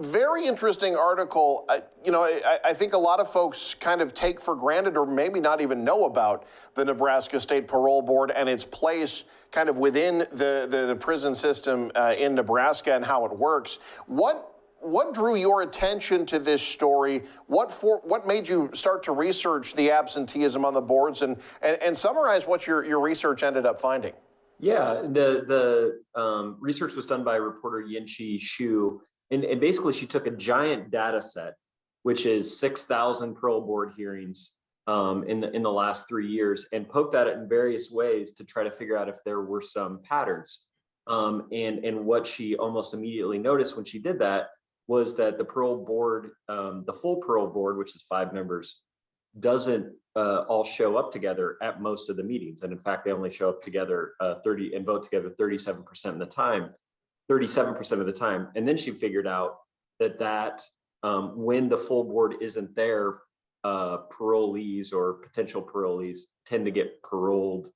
very interesting article. I think a lot of folks kind of take for granted or maybe not even know about the Nebraska State Parole Board and its place kind of within the prison system in Nebraska and how it works. What drew your attention to this story? What made you start to research the absenteeism on the boards and summarize what your research ended up finding? Yeah, the research was done by reporter Yinchi Shu, and basically she took a giant data set, which is 6,000 parole board hearings in the last 3 years, and poked at it in various ways to try to figure out if there were some patterns. And what she almost immediately noticed when she did that was that the parole board, the full parole board, which is 5 members, doesn't all show up together at most of the meetings. And in fact, they only show up together 30 and vote together 37% of the time, 37% of the time. And then she figured out that when the full board isn't there, parolees or potential parolees tend to get paroled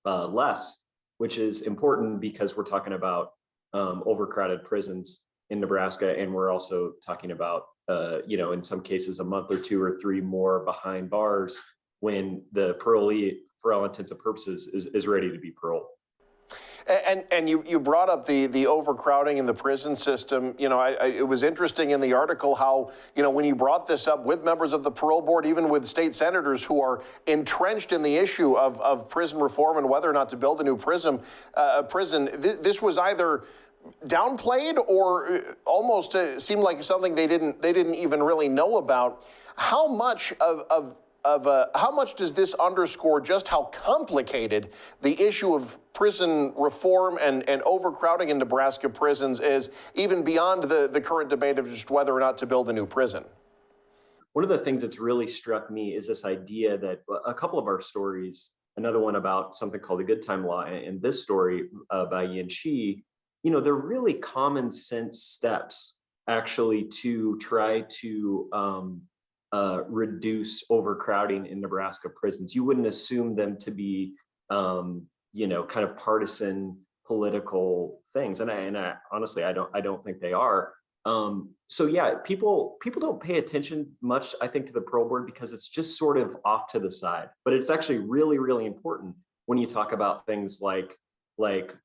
less, which is important because we're talking about overcrowded prisons in Nebraska, and we're also talking about in some cases a month or 2 or 3 more behind bars when the parolee, for all intents and purposes, is ready to be paroled. And you brought up the overcrowding in the prison system. It was interesting in the article how, when you brought this up with members of the parole board, even with state senators who are entrenched in the issue of prison reform and whether or not to build a new prison, this was either downplayed or almost seemed like something they didn't even really know about. How much how much does this underscore just how complicated the issue of prison reform and overcrowding in Nebraska prisons is, even beyond the current debate of just whether or not to build a new prison? One of the things that's really struck me is this idea that a couple of our stories, another one about something called the good time law, and this story by Yin Shi, they're really common sense steps actually to try to reduce overcrowding in Nebraska prisons. You wouldn't assume them to be, kind of partisan political things, and I honestly I don't think they are. So yeah, people don't pay attention much, I think, to the parole board because it's just sort of off to the side. But it's actually really, really important when you talk about things like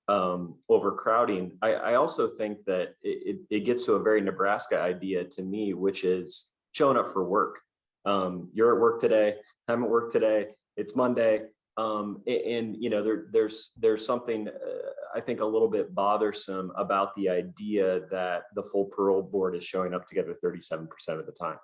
overcrowding. I also think that it gets to a very Nebraska idea to me, which is showing up for work. You're at work today, I'm at work today, it's Monday. There's something I think a little bit bothersome about the idea that the full parole board is showing up together 37% of the time.